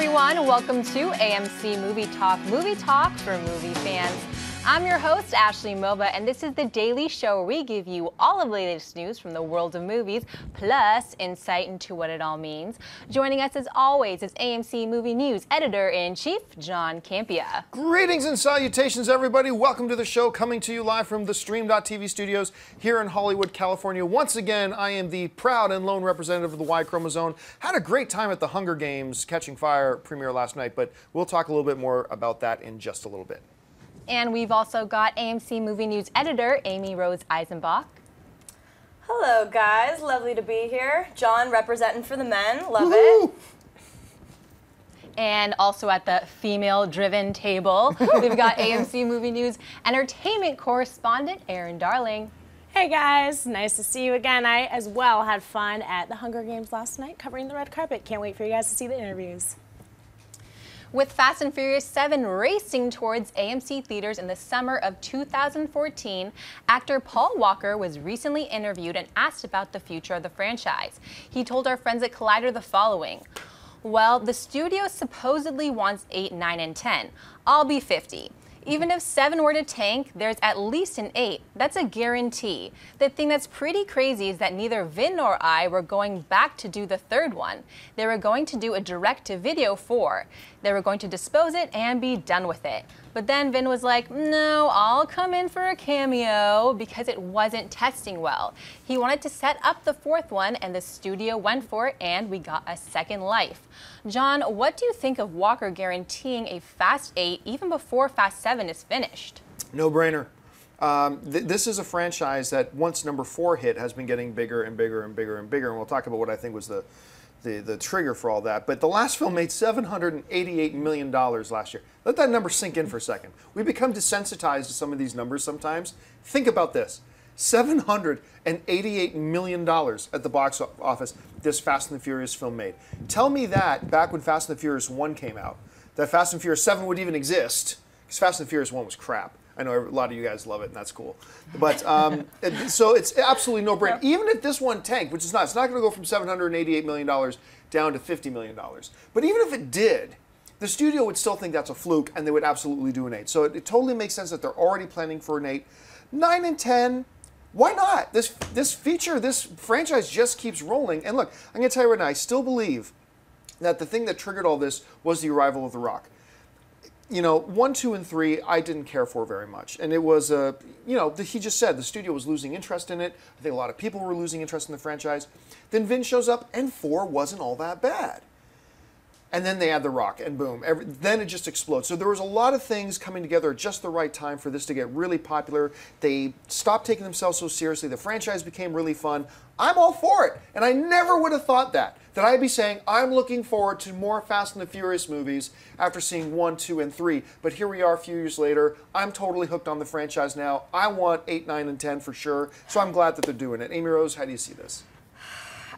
everyone. Welcome to AMC Movie Talk for movie fans. I'm your host, Ashley Moba, and this is the daily show where we give you all of the latest news from the world of movies, plus insight into what it all means. Joining us as always is AMC Movie News Editor-in-Chief, John Campea. Greetings and salutations, everybody. Welcome to the show, coming to you live from the Stream.tv studios here in Hollywood, California. Once again, I am the proud and lone representative of the Y chromosome. Had a great time at the Hunger Games Catching Fire premiere last night, but we'll talk a little bit more about that in just a little bit. And we've also got AMC Movie News Editor, Amy Rose Eisenbach. Hello, guys. Lovely to be here. John representing for the men. Love it. And also at the female-driven table, we've got AMC Movie News Entertainment Correspondent, Erin Darling. Hey guys, nice to see you again. I as well had fun at the Hunger Games last night covering the red carpet. Can't wait for you guys to see the interviews. With Fast and Furious 7 racing towards AMC theaters in the summer of 2014, actor Paul Walker was recently interviewed and asked about the future of the franchise. He told our friends at Collider the following: "Well, the studio supposedly wants 8, 9, and 10. I'll be 50. Even if 7 were to tank, there's at least an 8. That's a guarantee. The thing that's pretty crazy is that neither Vin nor I were going back to do the third one. They were going to do a direct-to-video 4. They were going to dispose it and be done with it. But then Vin was like, no, I'll come in for a cameo because it wasn't testing well. He wanted to set up the 4th one, and the studio went for it, and we got a second life." John, what do you think of Walker guaranteeing a Fast 8 even before Fast 7 is finished? No brainer. This is a franchise that once number 4 hit has been getting bigger and bigger and bigger and bigger, and we'll talk about what I think was the trigger for all that. But the last film made $788 million last year. Let that number sink in for a second. We become desensitized to some of these numbers sometimes. Think about this. $788 million at the box office this Fast and the Furious film made. Tell me that back when Fast and the Furious 1 came out, that Fast and Furious 7 would even exist, because Fast and the Furious 1 was crap. I know a lot of you guys love it, and that's cool. But so it's absolutely no brainer. Even if this one tanked, which is not, it's not going to go from $788 million down to $50 million. But even if it did, the studio would still think that's a fluke, and they would absolutely do an 8. So it totally makes sense that they're already planning for an 8. 9 and 10, why not? This franchise just keeps rolling. And look, I'm going to tell you right now, I still believe that the thing that triggered all this was the arrival of The Rock. You know, 1, 2, and 3, I didn't care for very much. And it was, he just said the studio was losing interest in it. I think a lot of people were losing interest in the franchise. Then Vin shows up, and 4 wasn't all that bad. And then they add The Rock, and boom, then it just explodes. So there was a lot of things coming together at just the right time for this to get really popular. They stopped taking themselves so seriously. The franchise became really fun. I'm all for it. And I never would have thought that I'd be saying I'm looking forward to more Fast and the Furious movies after seeing 1, 2, and 3. But here we are a few years later. I'm totally hooked on the franchise now. I want 8, 9, and 10 for sure. So I'm glad that they're doing it. Amy Rose, how do you see this?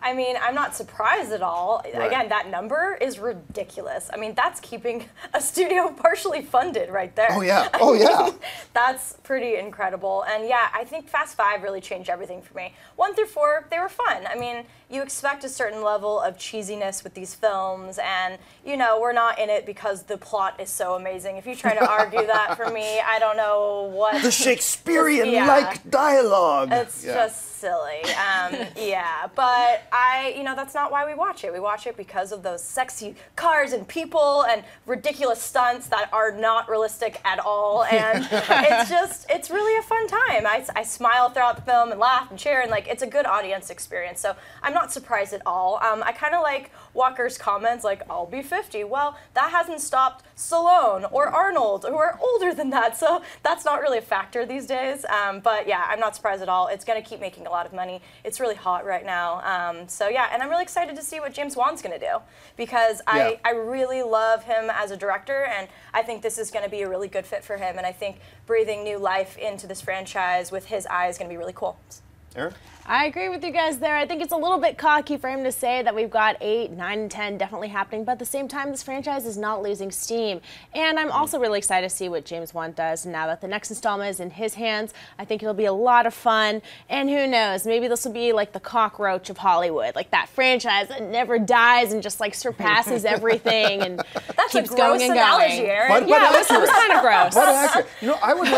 I mean, I'm not surprised at all. Right. Again, that number is ridiculous. I mean, that's keeping a studio partially funded right there. Oh, yeah. Oh, yeah. That's pretty incredible. And yeah, I think Fast 5 really changed everything for me. 1 through 4, they were fun. I mean, you expect a certain level of cheesiness with these films, and, you know, we're not in it because the plot is so amazing. If you try to argue that for me, I don't know what... The Shakespearean-like dialogue. It's just silly. Yeah, but that's not why we watch it. We watch it because of those sexy cars and people and ridiculous stunts that are not realistic at all. And it's really a fun time. I smile throughout the film and laugh and cheer, and it's a good audience experience. So I'm not surprised at all. I kind of like Walker's comments, like, I'll be 50. Well, that hasn't stopped Stallone or Arnold, who are older than that. So that's not really a factor these days. But yeah, I'm not surprised at all. It's going to keep making a lot of money. It's really hot right now. So yeah, and I'm really excited to see what James Wan's going to do, because I really love him as a director, and I think this is going to be a really good fit for him, and I think breathing new life into this franchise with his eye is going to be really cool. Aaron? I agree with you guys there. I think it's a little bit cocky for him to say that we've got 8, 9, and 10 definitely happening, but at the same time, this franchise is not losing steam. And I'm also really excited to see what James Wan does now that the next installment is in his hands. I think it'll be a lot of fun. And who knows, maybe this will be like the cockroach of Hollywood, like that franchise that never dies and just like surpasses everything and That's keeps a going gross and analogy, going. Aaron. But Yeah, it accurate. was kind of gross. But accurate. You know, I would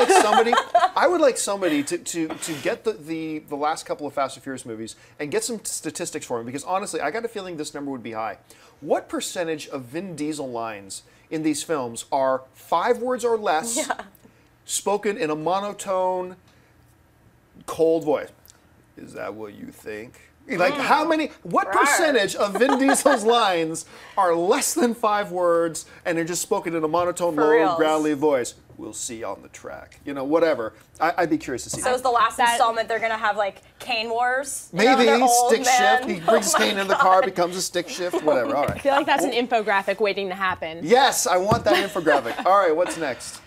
like somebody to get the last couple of Fast and Furious movies and get some statistics for me, because honestly, I got a feeling this number would be high. What percentage of Vin Diesel lines in these films are 5 words or less, spoken in a monotone, cold voice? Is that what you think? Like, what percentage of Vin Diesel's lines are less than 5 words and they're just spoken in a monotone, For low, reals. growly voice? We'll see on the track. You know, whatever. I'd be curious to see So that. is the last installment they're gonna have like cane wars? You know, Maybe they're old stick men. shift. He brings Oh my Kane in the God. car, becomes a stick shift, whatever. All I right. feel like that's an infographic waiting to happen. Yes, I want that infographic. All right, what's next?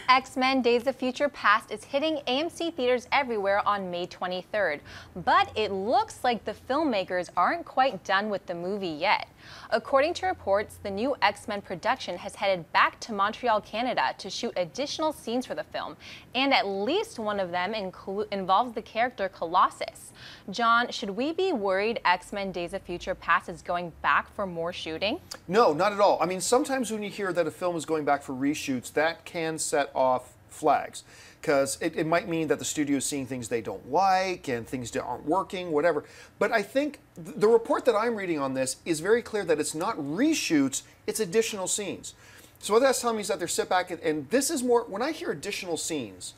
X-Men Days of Future Past is hitting AMC theaters everywhere on May 23rd, but it looks like the filmmakers aren't quite done with the movie yet. According to reports, the new X-Men production has headed back to Montreal, Canada to shoot additional scenes for the film, and at least one of them involves the character Colossus. John, should we be worried X-Men Days of Future Past is going back for more shooting? No, not at all. I mean, sometimes when you hear that a film is going back for reshoots, that can set off flags, because it might mean that the studio is seeing things they don't like and things that aren't working, whatever. But I think the report that I'm reading on this is very clear that it's not reshoots, it's additional scenes. So what that's telling me is that they're sit back and this is more, when I hear additional scenes,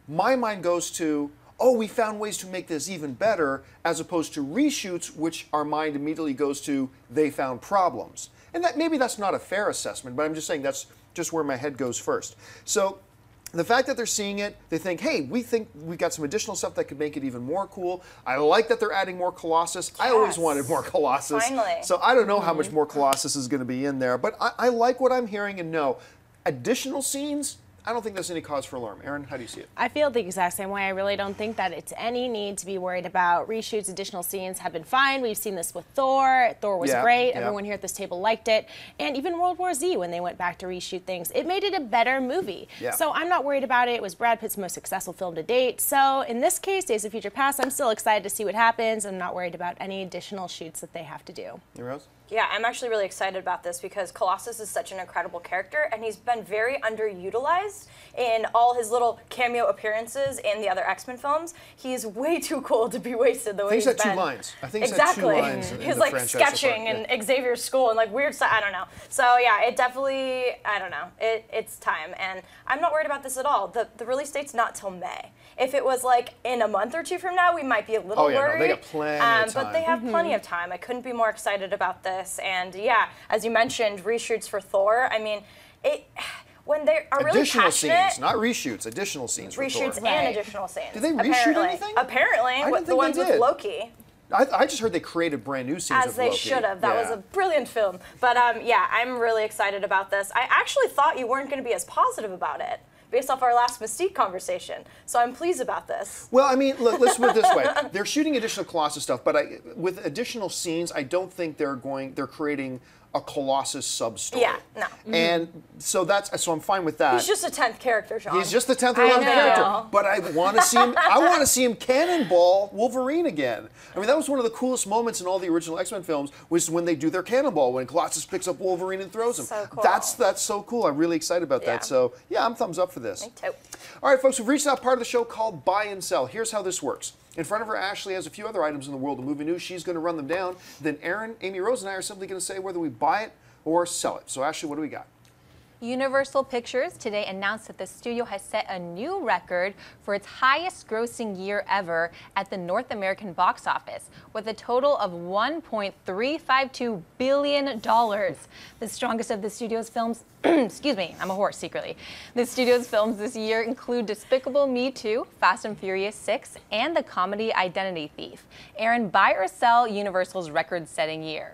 my mind goes to, oh, we found ways to make this even better, as opposed to reshoots, which our mind immediately goes to, they found problems. And that maybe that's not a fair assessment, but I'm just saying that's just where my head goes first. So the fact that they're seeing it, they think, hey, we think we've got some additional stuff that could make it even more cool. I like that they're adding more Colossus. I always wanted more Colossus. Finally. So I don't know how much more Colossus is going to be in there, but I like what I'm hearing, and no, additional scenes, I don't think there's any cause for alarm. Aaron, how do you see it? I feel the exact same way. I really don't think that it's any need to be worried about reshoots. Additional scenes have been fine. We've seen this with Thor. Thor was great. Yeah. Everyone here at this table liked it. And even World War Z, when they went back to reshoot things, it made it a better movie. Yeah. So I'm not worried about it. It was Brad Pitt's most successful film to date. So in this case, Days of Future Past, I'm still excited to see what happens. I'm not worried about any additional shoots that they have to do. You, Rose? Yeah, I'm actually really excited about this because Colossus is such an incredible character, and he's been very underutilized in all his little cameo appearances in the other X-Men films. He's way too cool to be wasted the way he's He's had been. 2 lines. I think he's Exactly. had 2 lines in He's the like franchise so far. sketching Yeah. in Xavier's school and like weird stuff. I don't know. So yeah, it definitely, I don't know. It's time, and I'm not worried about this at all. The release date's not till May. If it was like in a month or 2 from now, we might be a little Oh, yeah, no, worried. they got plenty of time. But they have plenty of time. I couldn't be more excited about this. And yeah, as you mentioned, reshoots for Thor. I mean, when they are really Additional passionate. scenes, not reshoots, additional scenes for Reshoots Thor. and Right. additional scenes. Did they reshoot anything? Apparently, I didn't the think ones they with did. Loki. I just heard they created brand new scenes As with they Loki. should have. That was Yeah. a brilliant film. But yeah, I'm really excited about this. I actually thought you weren't going to be as positive about it based off our last Mystique conversation. So I'm pleased about this. Well, I mean, look, let's put it this way. They're shooting additional Colossus stuff, but with additional scenes, I don't think they're creating a Colossus sub-story. Yeah, no. And so I'm fine with that. He's just a 10th character, Sean. He's just the 10th or I 11th know. character. But I want to see him. I want to see him cannonball Wolverine again. I mean, that was one of the coolest moments in all the original X-Men films, was when they do their cannonball, when Colossus picks up Wolverine and throws him. So cool. That's so cool. I'm really excited about Yeah. that. So yeah, I'm thumbs up for this. Me too. All right, folks, we've reached that part of the show called Buy and Sell. Here's how this works. In front of her, Ashley has a few other items in the world of movie news. She's going to run them down. Then Aaron, Amy Rose, and I are simply going to say whether we buy it or sell it. So Ashley, what do we got? Universal Pictures today announced that the studio has set a new record for its highest grossing year ever at the North American box office, with a total of $1.352 billion. The strongest of the studio's films, excuse me, I'm a horse secretly. The studio's films this year include Despicable Me 2, Fast and Furious 6, and the comedy Identity Thief. Aaron, buy or sell Universal's record-setting year?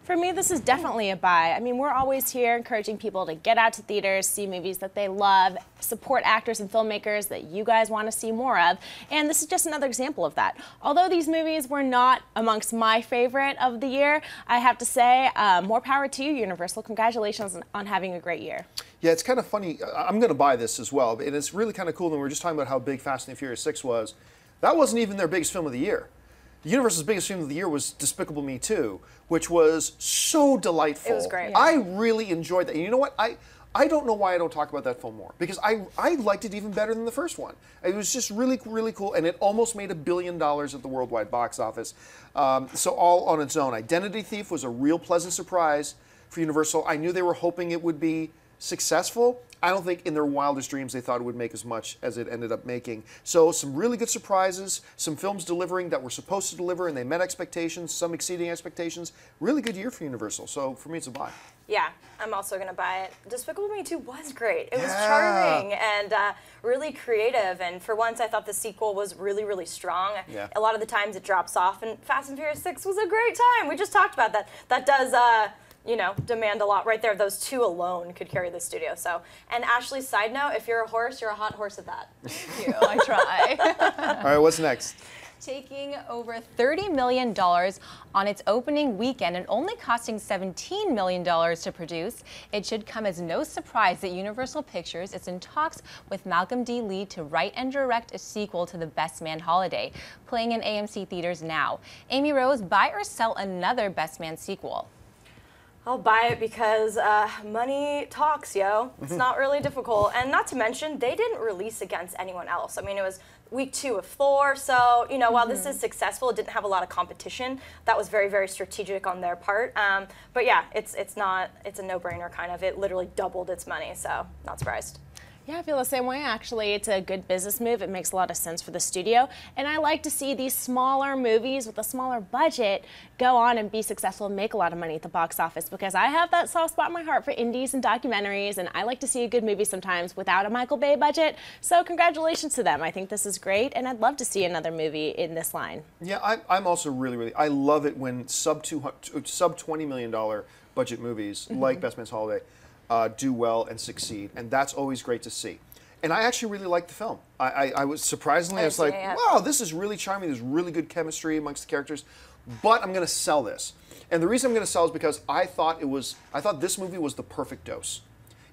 For me, this is definitely a buy. I mean, we're always here encouraging people to get out to theaters, see movies that they love, support actors and filmmakers that you guys want to see more of, and this is just another example of that. Although these movies were not amongst my favorite of the year, I have to say, more power to you, Universal. Congratulations on having a great year. Yeah, it's kind of funny. I'm going to buy this as well, and it's really kind of cool. And we were just talking about how big Fast and the Furious 6 was. That wasn't even their biggest film of the year. Universal's biggest film of the year was Despicable Me 2, which was so delightful. It was great. I really enjoyed that. And you know what? I don't know why I don't talk about that film more, because I liked it even better than the first one. It was just really, really cool, and it almost made $1 billion at the worldwide box office. So all on its own. Identity Thief was a real pleasant surprise for Universal. I knew they were hoping it would be successful. I don't think in their wildest dreams they thought it would make as much as it ended up making. So some really good surprises, some films delivering that were supposed to deliver and they met expectations, some exceeding expectations. Really good year for Universal. So for me, it's a buy. Yeah, I'm also going to buy it. Despicable Me 2 was great. It was charming and really creative. And for once, I thought the sequel was really, really strong. Yeah. A lot of the times it drops off. And Fast and Furious 6 was a great time. We just talked about that. That does... you know, demand a lot right there. Those two alone could carry the studio. So, and Ashley, side note, if you're a horse, you're a hot horse at that. Thank you. I try. All right, what's next? Taking over $30 million on its opening weekend and only costing $17 million to produce, it should come as no surprise that Universal Pictures is in talks with Malcolm D. Lee to write and direct a sequel to The Best Man Holiday, playing in AMC theaters now. Amy Rose, buy or sell another Best Man sequel? I'll buy it because money talks, yo. It's not really difficult. And not to mention, they didn't release against anyone else. I mean, it was week 2 of Thor, so, you know, while this is successful, it didn't have a lot of competition. That was very, very strategic on their part. But yeah, it's a no-brainer kind of. It literally doubled its money, so not surprised. Yeah, I feel the same way, actually. It's a good business move. It makes a lot of sense for the studio. And I like to see these smaller movies with a smaller budget go on and be successful and make a lot of money at the box office, because I have that soft spot in my heart for indies and documentaries, and I like to see a good movie sometimes without a Michael Bay budget. So congratulations to them. I think this is great, and I'd love to see another movie in this line. Yeah, I'm also really, I love it when sub $20 million budget movies like Best Man's Holiday do well and succeed, and that's always great to see. And I actually really liked the film. I was surprisingly, I was like, wow, this is really charming. There's really good chemistry amongst the characters, but I'm going to sell this. And the reason I'm going to sell is because I thought this movie was the perfect dose.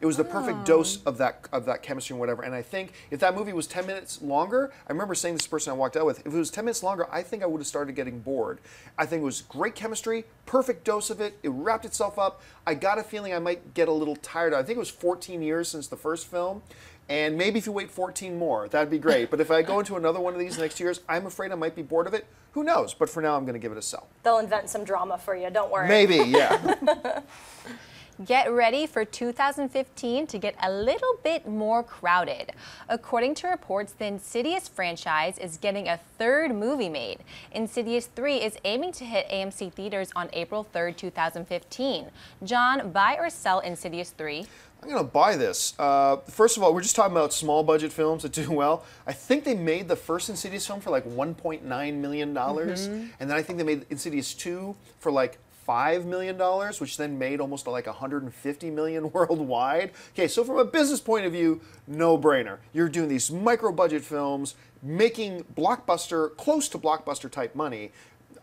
It was the perfect dose of that chemistry and whatever. And I think if that movie was 10 minutes longer, I remember saying this to the person I walked out with, if it was 10 minutes longer, I think I would have started getting bored. I think it was great chemistry, perfect dose of it. It wrapped itself up. I got a feeling I might get a little tired. I think it was 14 years since the first film. And maybe if you wait 14 more, that'd be great. But if I go into another one of these next years, I'm afraid I might be bored of it. Who knows? But for now, I'm going to give it a sell. They'll invent some drama for you. Don't worry. Maybe, yeah. Get ready for 2015 to get a little bit more crowded. According to reports, the Insidious franchise is getting a third movie made. Insidious 3 is aiming to hit AMC theaters on April 3rd, 2015. John, buy or sell Insidious 3? I'm going to buy this. First of all, we're just talking about small budget films that do well. I think they made the first Insidious film for like $1.9 million. And then I think they made Insidious 2 for like $5 million, which then made almost like $150 million worldwide. Okay, so from a business point of view, no brainer. You're doing these micro budget films, making blockbuster, close to blockbuster type money.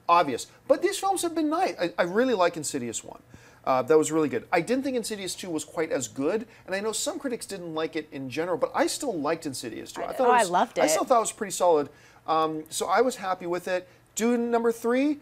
Obvious. But these films have been nice. I really like Insidious 1. That was really good. I didn't think Insidious 2 was quite as good, and I know some critics didn't like it in general, but I still liked Insidious 2. I loved it. I still thought it was pretty solid. So I was happy with it. Do number 3,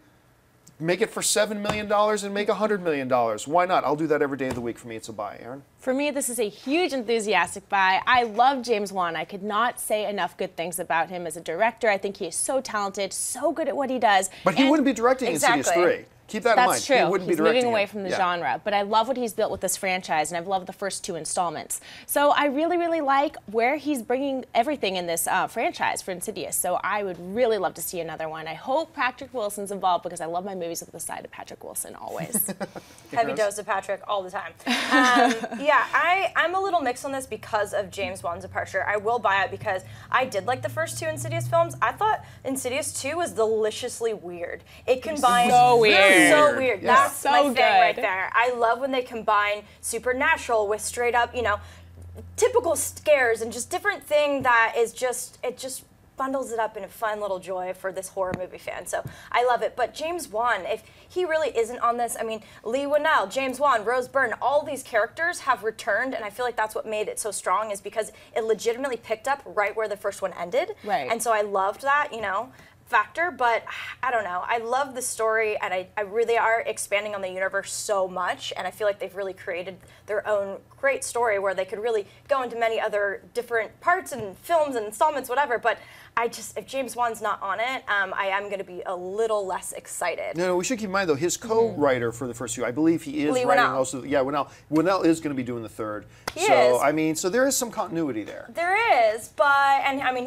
make it for $7 million and make $100 million. Why not? I'll do that every day of the week. For me, it's a buy. Aaron? For me, this is a huge enthusiastic buy. I love James Wan. I could not say enough good things about him as a director. I think he is so talented, so good at what he does. But he wouldn't be directing Insidious 3. Keep that in mind. That's true. He wouldn't He's be directing moving away it. from the genre. But I love what he's built with this franchise, and I've loved the first 2 installments. So I really, really like where he's bringing everything in this franchise for Insidious. So I would really love to see another one. I hope Patrick Wilson's involved, because I love my movies with the side of Patrick Wilson always. Heavy dose of Patrick all the time. Yeah, I'm a little mixed on this because of James Wan's departure. I will buy it because I did like the first 2 Insidious films. I thought Insidious 2 was deliciously weird. It combined so weird. so weird. Yeah. That's my thing good. right there. I love when they combine supernatural with straight up, typical scares and just different thing that is it just bundles it up in a fun little joy for this horror movie fan. So I love it. But James Wan, if he really isn't on this, I mean, Lee Winnell, James Wan, Rose Byrne, all these characters have returned, and I feel like that's what made it so strong, is because it legitimately picked up right where the first one ended. Right. And so I loved that, factor, but I don't know. I love the story, and I really are expanding on the universe so much, and I feel like they've really created their own great story where they could really go into many other different parts and films and installments, whatever, but if James Wan's not on it, I am going to be a little less excited. No, we should keep in mind, though, his co-writer for the first two, I believe he is Lee writing Winnell. also. Yeah, Winnell is going to be doing the third. He is. I mean, so there is some continuity there. There is,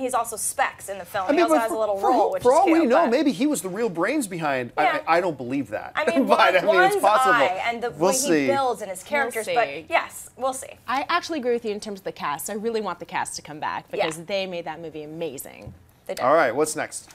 he's also Specs in the film. He also has a little role, which is for all cute, we know, but maybe he was the real brains behind. Yeah. I don't believe that. I mean, but Juan's it's possible. eye and the way he builds and his characters, see. but yes, we'll see. I actually agree with you in terms of the cast. I really want the cast to come back because Yeah. they made that movie amazing. They did. All right, what's next?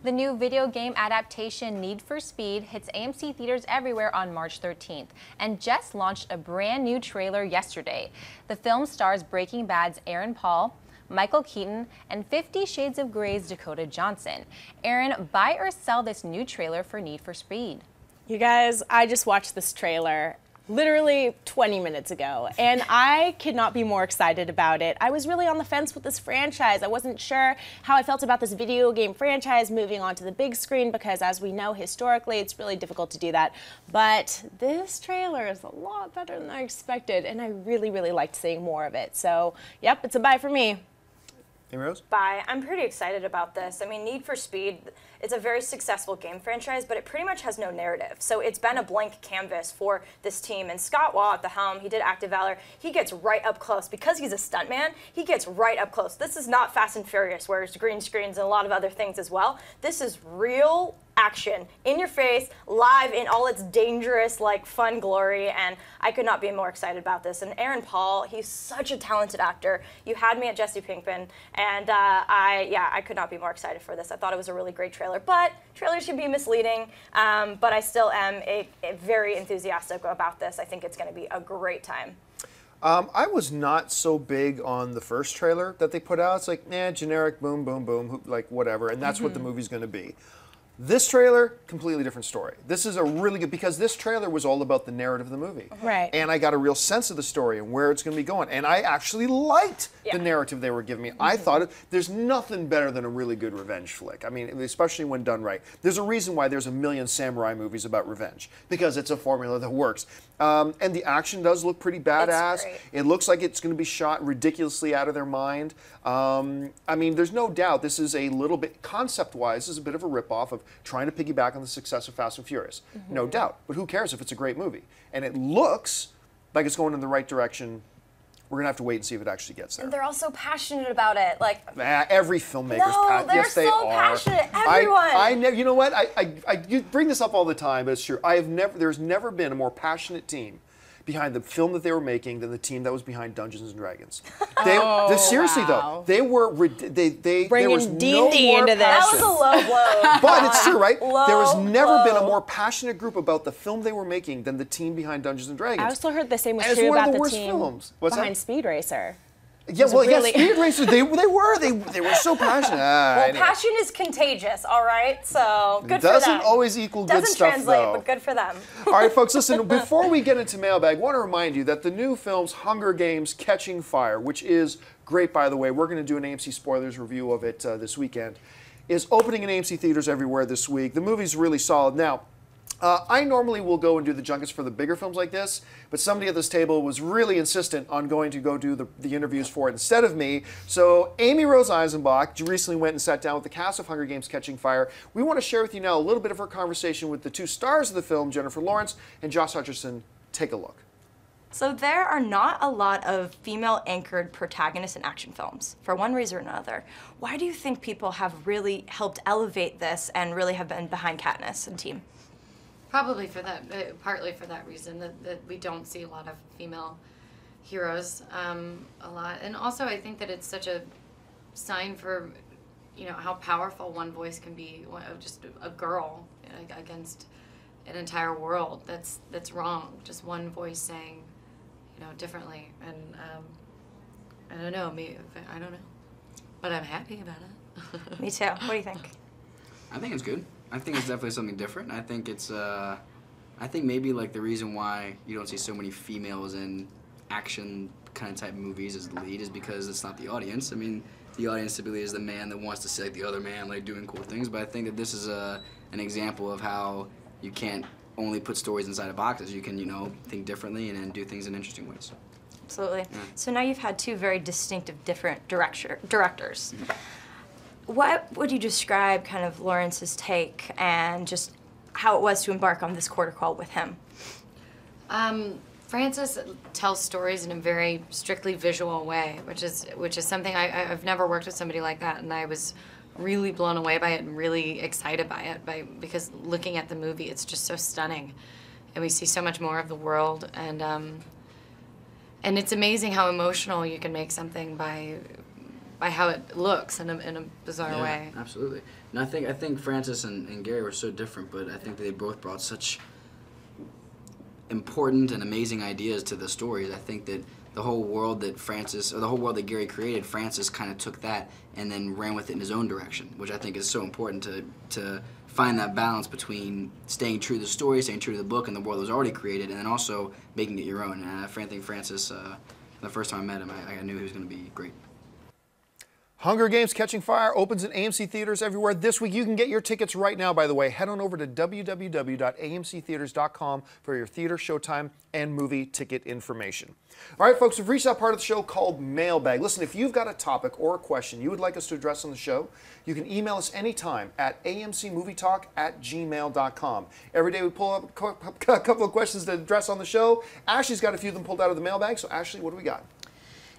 The new video game adaptation Need for Speed hits AMC theaters everywhere on March 13th and just launched a brand new trailer yesterday. The film stars Breaking Bad's Aaron Paul, Michael Keaton, and 50 Shades of Grey's Dakota Johnson. Aaron, buy or sell this new trailer for Need for Speed? You guys, I just watched this trailer literally 20 minutes ago, and I could not be more excited about it. I was really on the fence with this franchise. I wasn't sure how I felt about this video game franchise moving onto the big screen because, as we know, historically, it's really difficult to do that. But this trailer is a lot better than I expected, and I really, really liked seeing more of it. So, yep, it's a buy for me. Amy Rose? Bye. I'm pretty excited about this. I mean, Need for Speed, it's a very successful game franchise, but it pretty much has no narrative. So it's been a blank canvas for this team. And Scott Wall at the helm, he did Active Valor. He gets right up close. Because he's a stuntman, he gets right up close. This is not Fast and Furious, where it's green screens and a lot of other things as well. This is real action, in your face, live in all its dangerous, fun glory, and I could not be more excited about this. And Aaron Paul, he's such a talented actor. You had me at Jesse Pinkman, and I could not be more excited for this. I thought it was a really great trailer, but trailers can be misleading, but I still am very enthusiastic about this. I think it's going to be a great time. I was not so big on the first trailer that they put out. It's like, generic, boom, boom, boom, whatever, and that's what the movie's going to be. This trailer, completely different story. This is a really good, because this trailer was all about the narrative of the movie. Right. And I got a real sense of the story and where it's going to be going. And I actually liked the narrative they were giving me. I thought there's nothing better than a really good revenge flick. I mean, especially when done right. There's a reason why there's a million samurai movies about revenge, because it's a formula that works. And the action does look pretty badass. It looks like it's going to be shot ridiculously out of their mind. I mean, there's no doubt this is a little bit, concept-wise, this is a bit of a ripoff of trying to piggyback on the success of Fast and Furious. No doubt. But who cares if it's a great movie? And it looks like it's going in the right direction. We're going to have to wait and see if it actually gets there. And they're all so passionate about it. Every filmmaker's no, they're yes, they so are. passionate. Everyone. I never. You know what? You bring this up all the time, but it's true. There's never been a more passionate team behind the film that they were making than the team that was behind Dungeons and Dragons. Seriously though, they were there was bringing no D&D more into this. That passion. was a low blow. But it's true, right? There has never been a blow. more passionate group about the film they were making than the team behind Dungeons and Dragons. I also heard the same was And it's true one of about the the worst team films. What's behind that? Speed Racer. Yeah, well, really- yeah, Speed Racer, they were so passionate. Anyway. Passion is contagious, all right? So good for them. Doesn't always equal good Doesn't stuff, translate, though. but good for them. All right, folks, listen, before we get into Mailbag, I want to remind you that the new film's Hunger Games Catching Fire, which is great, by the way, we're going to do an AMC Spoilers review of it this weekend, is opening in AMC theaters everywhere this week. The movie's really solid. Now, I normally will go and do the junkets for the bigger films like this, but somebody at this table was really insistent on going to go do the interviews for it instead of me. So Amy Rose Eisenbach recently went and sat down with the cast of Hunger Games Catching Fire. We want to share with you now a little bit of her conversation with the two stars of the film, Jennifer Lawrence and Josh Hutcherson. Take a look. So there are not a lot of female-anchored protagonists in action films, for one reason or another. Why do you think people have really helped elevate this and really have been behind Katniss and team? Probably for that, partly for that reason, that we don't see a lot of female heroes a lot. And also I think that it's such a sign for, how powerful one voice can be, just a girl against, an entire world that's wrong. Just one voice saying, differently. And I don't know. I don't know. But I'm happy about it. Me too. What do you think? I think it's good. I think it's definitely something different. I think it's, I think maybe like the reason why you don't see so many females in action kind of type movies as the lead is because it's not the audience. I mean, the audience typically is the man that wants to see like the other man like doing cool things. But I think that this is an example of how you can't only put stories inside of boxes. You can, think differently and do things in interesting ways. Absolutely. Yeah. So now you've had two very distinctive, different directors. What would you describe kind of Lawrence's take and just how it was to embark on this quarter call with him? Francis tells stories in a very strictly visual way, which is something I've never worked with somebody like that, and I was really blown away by it and really excited by it because looking at the movie, it's just so stunning, and we see so much more of the world, and it's amazing how emotional you can make something by how it looks in a bizarre way. Absolutely. And I think Francis and Gary were so different, but I think they both brought such important and amazing ideas to the stories. I think that the whole world that Gary created, Francis kind of took that and then ran with it in his own direction, which I think is so important to find that balance between staying true to the story, staying true to the book and the world that was already created, and then also making it your own. And I think Francis, the first time I met him, I knew he was going to be great. Hunger Games Catching Fire opens in AMC theaters everywhere this week. You can get your tickets right now, by the way. Head on over to www.amctheaters.com for your theater, showtime, and movie ticket information. All right, folks, we've reached that part of the show called Mailbag. Listen, if you've got a topic or a question you would like us to address on the show, you can email us anytime at amcmovietalk@gmail.com. Every day we pull up a couple of questions to address on the show. Ashley's got a few of them pulled out of the mailbag. So, Ashley, what do we got?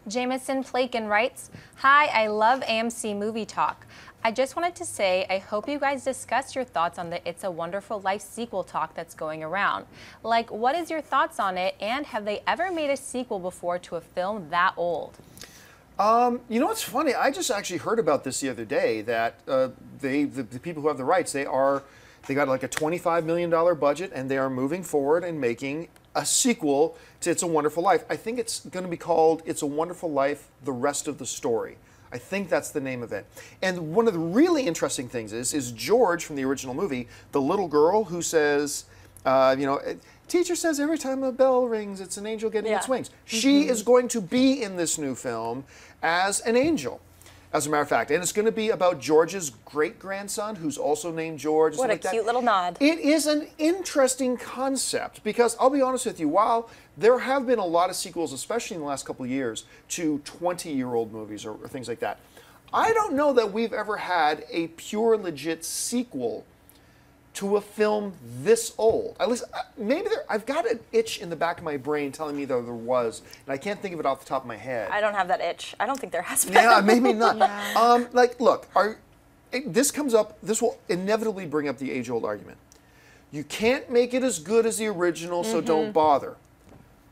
Jameson Plakin writes, "Hi, I love AMC Movie Talk. I just wanted to say I hope you guys discuss your thoughts on the It's a Wonderful Life sequel talk that's going around. Like, what is your thoughts on it, and have they ever made a sequel before to a film that old?" You know what's funny? I just actually heard about this the other day, that the people who have the rights, they got like a $25 million budget, and they are moving forward and making a sequel to It's a Wonderful Life. I think it's going to be called It's a Wonderful Life, The Rest of the Story. I think that's the name of it. And one of the really interesting things is George from the original movie, the little girl who says, teacher says every time a bell rings, it's an angel getting its wings. She is going to be in this new film as an angel, as a matter of fact. And it's going to be about George's great-grandson, who's also named George. What a cute little nod. It is an interesting concept because, I'll be honest with you, while there have been a lot of sequels, especially in the last couple of years, to 20-year-old movies or things like that, I don't know that we've ever had a pure, legit sequel to a film this old. At least, maybe I've got an itch in the back of my brain telling me that there was, and I can't think of it off the top of my head. I don't have that itch. I don't think there has been. Yeah, maybe not. Look, this comes up, this will inevitably bring up the age-old argument. You can't make it as good as the original, so don't bother.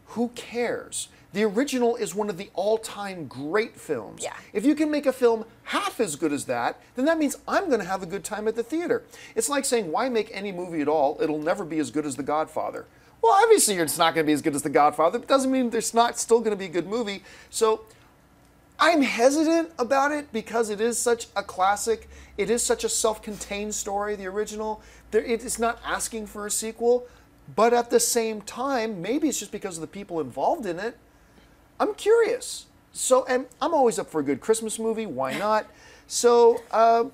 Who cares? The original is one of the all-time great films. Yeah. If you can make a film half as good as that, then that means I'm going to have a good time at the theater. It's like saying, why make any movie at all? It'll never be as good as The Godfather. Well, obviously it's not going to be as good as The Godfather. It doesn't mean there's not still going to be a good movie. So I'm hesitant about it because it is such a classic. It is such a self-contained story, the original. It is not asking for a sequel. But at the same time, maybe it's just because of the people involved in it. I'm curious. So, and I'm always up for a good Christmas movie. Why not? So, I'm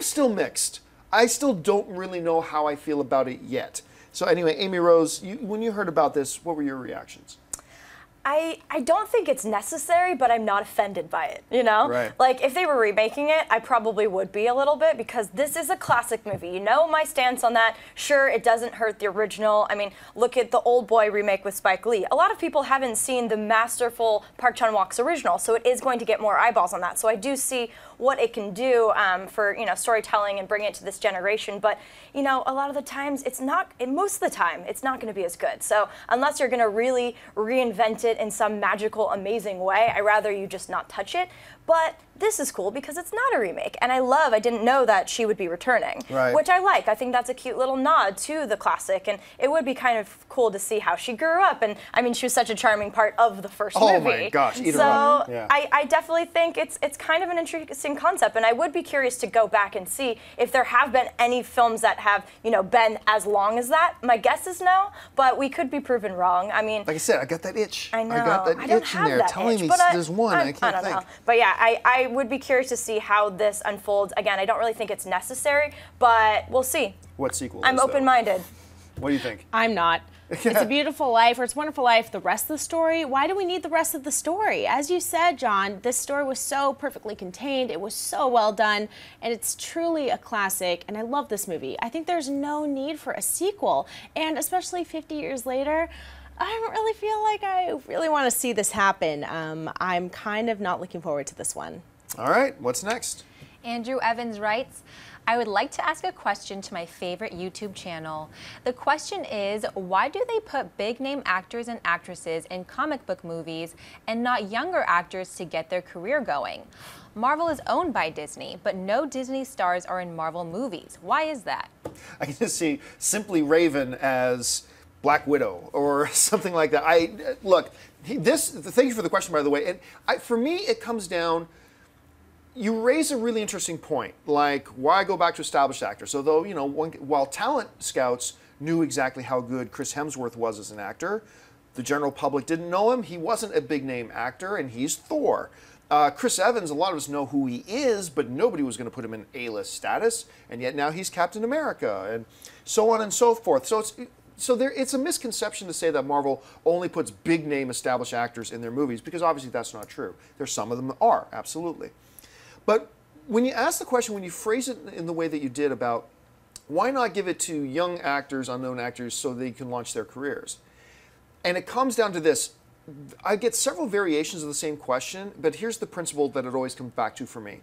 still mixed. I still don't really know how I feel about it yet. So anyway, Amy Rose, when you heard about this, what were your reactions? I don't think it's necessary, but I'm not offended by it, you know? Right. Like, if they were remaking it, I probably would be a little bit, because this is a classic movie. You know my stance on that. Sure, it doesn't hurt the original. I mean, look at the Old Boy remake with Spike Lee. A lot of people haven't seen the masterful Park Chan-wook's original, so it is going to get more eyeballs on that. So I do see what it can do for, storytelling and bring it to this generation. But, a lot of the times, most of the time, it's not going to be as good. So unless you're going to really reinvent it it in some magical, amazing way. I'd rather you just not touch it. But this is cool because it's not a remake. And I didn't know that she would be returning, which I like. I think that's a cute little nod to the classic. And it would be kind of cool to see how she grew up. And I mean, she was such a charming part of the first movie. Oh my gosh, eat her so up. Yeah. I definitely think it's kind of an interesting concept. And I would be curious to go back and see if there have been any films that have, been as long as that. My guess is no, but we could be proven wrong. I mean, like I said, I got that itch. I know. I got that itch in there telling me there's one. I can't think. Know. But yeah, I would be curious to see how this unfolds. Again, I don't really think it's necessary, but we'll see. What sequel? I'm open-minded. What do you think? I'm not. It's a Beautiful Life or It's a Wonderful Life. The rest of the story, why do we need the rest of the story? As you said, John, this story was so perfectly contained. It was so well done, and it's truly a classic, and I love this movie. I think there's no need for a sequel, and especially 50 years later, I don't really feel like I really want to see this happen. I'm kind of not looking forward to this one. All right, what's next? Andrew Evans writes, I would like to ask a question to my favorite YouTube channel. The question is, why do they put big name actors and actresses in comic book movies and not younger actors to get their career going? Marvel is owned by Disney, but no Disney stars are in Marvel movies. Why is that? I can just see Simply Raven as Black Widow or something like that. Thank you for the question, by the way. And for me, it comes down, you raise a really interesting point, like why go back to established actors? Although, while talent scouts knew exactly how good Chris Hemsworth was as an actor, the general public didn't know him. He wasn't a big name actor, and he's Thor. Chris Evans, a lot of us know who he is, but nobody was going to put him in A-list status, and yet now he's Captain America, and so on and so forth. It's a misconception to say that Marvel only puts big name established actors in their movies, because obviously that's not true. There's some of them that are, absolutely. But when you ask the question, when you phrase it in the way that you did about why not give it to young actors, unknown actors, so they can launch their careers? And it comes down to this. I get several variations of the same question, but here's the principle that it always comes back to for me.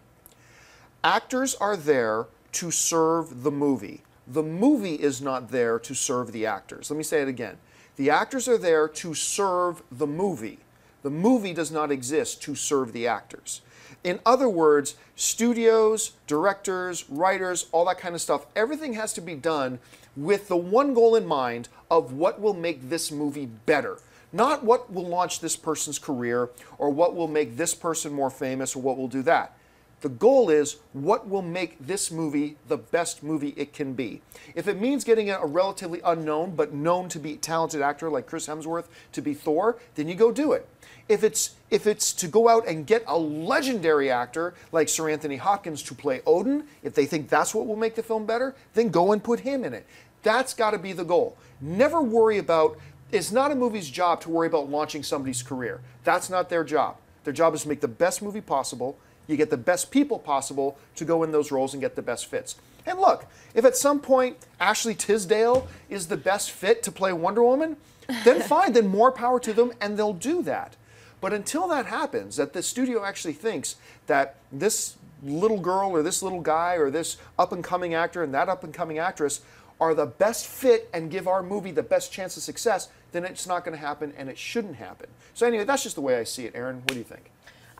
Actors are there to serve the movie. The movie is not there to serve the actors. Let me say it again. The actors are there to serve the movie. The movie does not exist to serve the actors. In other words, studios, directors, writers, all that kind of stuff, everything has to be done with the one goal in mind of what will make this movie better. Not what will launch this person's career or what will make this person more famous or what will do that. The goal is what will make this movie the best movie it can be. If it means getting a relatively unknown but known to be talented actor like Chris Hemsworth to be Thor, then you go do it. If it's to go out and get a legendary actor like Sir Anthony Hopkins to play Odin, if they think that's what will make the film better, then go and put him in it. That's got to be the goal. Never worry about, it's not a movie's job to worry about launching somebody's career. That's not their job. Their job is to make the best movie possible. You get the best people possible to go in those roles and get the best fits. And look, if at some point Ashley Tisdale is the best fit to play Wonder Woman, then fine, then more power to them, and they'll do that. But until that happens, that the studio actually thinks that this little girl or this little guy or this up-and-coming actor and that up-and-coming actress are the best fit and give our movie the best chance of success, then it's not going to happen and it shouldn't happen. So anyway, that's just the way I see it. Aaron, what do you think?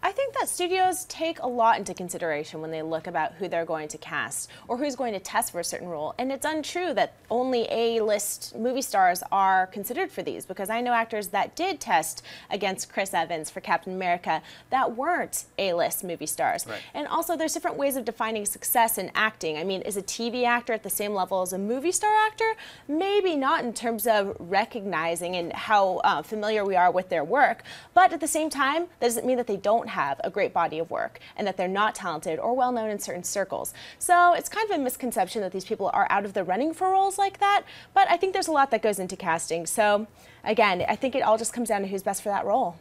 I think that studios take a lot into consideration when they look about who they're going to cast or who's going to test for a certain role. And it's untrue that only A-list movie stars are considered for these, because I know actors that did test against Chris Evans for Captain America that weren't A-list movie stars. Right. And also there's different ways of defining success in acting. I mean, is a TV actor at the same level as a movie star actor? Maybe not in terms of recognizing and how familiar we are with their work. But at the same time, that doesn't mean that they don't have a great body of work and that they're not talented or well known in certain circles. So it's kind of a misconception that these people are out of the running for roles like that, but I think there's a lot that goes into casting. So again, I think it all just comes down to who's best for that role.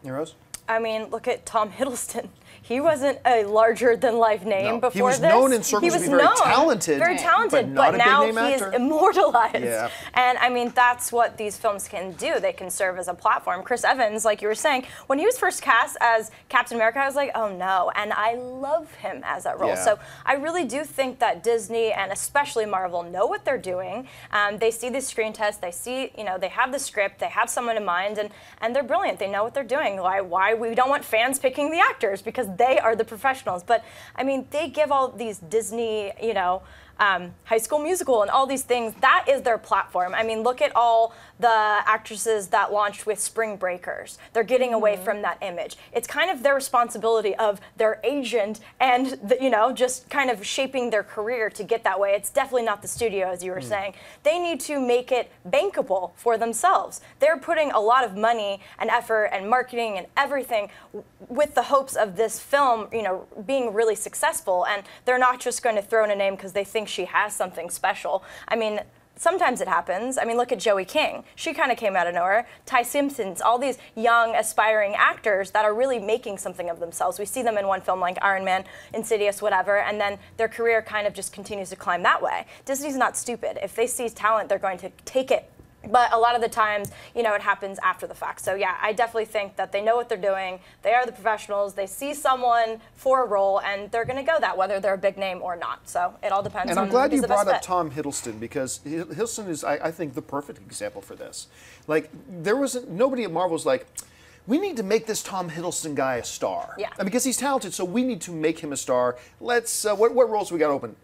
Rose? I mean, look at Tom Hiddleston. he wasn't a larger-than-life name No, before he was this. known in circles to be very talented, very talented, but not a now big name he's actor. immortalized. Yeah. And I mean, that's what these films can do. They can serve as a platform. Chris Evans, like you were saying, when he was first cast as Captain America, I was like, oh no, and I love him as that role. Yeah. So I really do think that Disney and especially Marvel know what they're doing. They see the screen test, they see, they have the script, they have someone in mind, and they're brilliant. They know what they're doing. Why we don't want fans picking the actors, because they are the professionals. But I mean, they give all these Disney, High School Musical and all these things. That is their platform. I mean, look at all the actresses that launched with Spring Breakers. They're getting away from that image. It's kind of their responsibility of their agent and, just kind of shaping their career to get that way. It's definitely not the studio, as you were saying. They need to make it bankable for themselves. They're putting a lot of money and effort and marketing and everything with the hopes of this film, being really successful. And they're not just going to throw in a name because they think she has something special. I mean, sometimes it happens. I mean, look at Joey King. She kind of came out of nowhere. Ty Simpsons, all these young, aspiring actors that are really making something of themselves. We see them in one film like Iron Man, Insidious, whatever, and then their career kind of just continues to climb that way. Disney's not stupid. If they see talent, they're going to take it. But a lot of the times, it happens after the fact. So yeah, I definitely think that they know what they're doing. They are the professionals. They see someone for a role, and they're going to go that, whether they're a big name or not. So it all depends on And I'm glad who's you the best brought up fit. Tom Hiddleston, because Hiddleston is, I think, the perfect example for this. Like, nobody at Marvel's like, we need to make this Tom Hiddleston guy a star. Yeah. Because he's talented, so we need to make him a star. Let's, what roles we got open?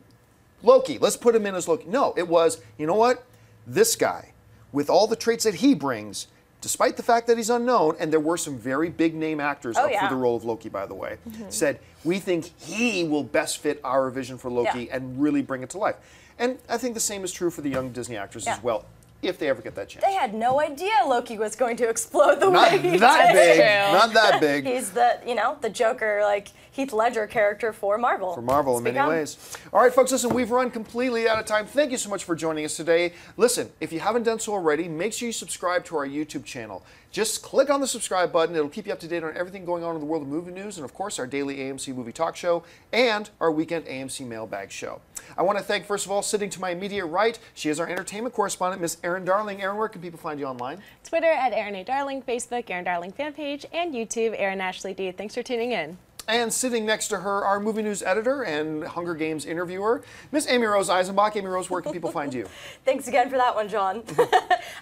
Loki, let's put him in as Loki. No, it was, you know what? This guy, with all the traits that he brings, despite the fact that he's unknown, and there were some very big name actors up for the role of Loki, by the way, said, we think he will best fit our vision for Loki and really bring it to life. And I think the same is true for the young Disney actors as well, if they ever get that chance. They had no idea Loki was going to explode the Not way he that did. big. Not that big. He's the, the Joker, like Heath Ledger character for Marvel. For Marvel in many ways. All right, folks, listen, we've run completely out of time. Thank you so much for joining us today. Listen, if you haven't done so already, make sure you subscribe to our YouTube channel. Just click on the subscribe button. It'll keep you up to date on everything going on in the world of movie news, and of course, our daily AMC Movie Talk show and our weekend AMC Mailbag show. I want to thank, first of all, sitting to my immediate right, she is our entertainment correspondent, Miss Erin Darling. Erin, where can people find you online? Twitter at Erin A. Darling, Facebook, Erin Darling fan page, and YouTube, Erin Ashley D. Thanks for tuning in. And sitting next to her, our movie news editor and Hunger Games interviewer, Miss Amy Rose Eisenbach. Amy Rose, where can people find you? Thanks again for that one, John.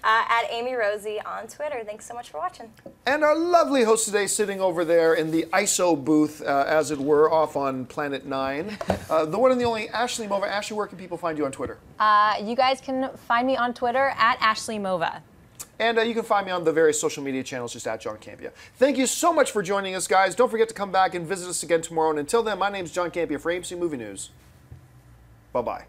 At Amy Rosie on Twitter. Thanks so much for watching. And our lovely host today, sitting over there in the ISO booth, as it were, off on Planet 9, the one and the only Ashley Mova. Ashley, where can people find you on Twitter? You guys can find me on Twitter at Ashley Mova. And you can find me on the various social media channels, just at John Campia. Thank you so much for joining us, guys. Don't forget to come back and visit us again tomorrow. And until then, my name's John Campia for AMC Movie News. Bye-bye.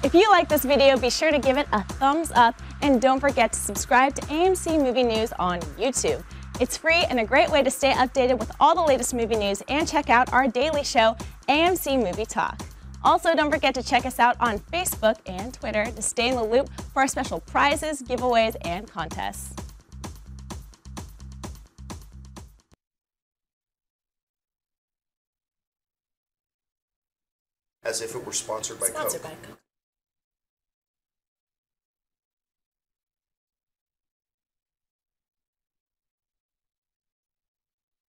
If you like this video, be sure to give it a thumbs up, and don't forget to subscribe to AMC Movie News on YouTube. It's free and a great way to stay updated with all the latest movie news, and check out our daily show, AMC Movie Talk. Also, don't forget to check us out on Facebook and Twitter to stay in the loop for our special prizes, giveaways, and contests. As if it were sponsored by Coke.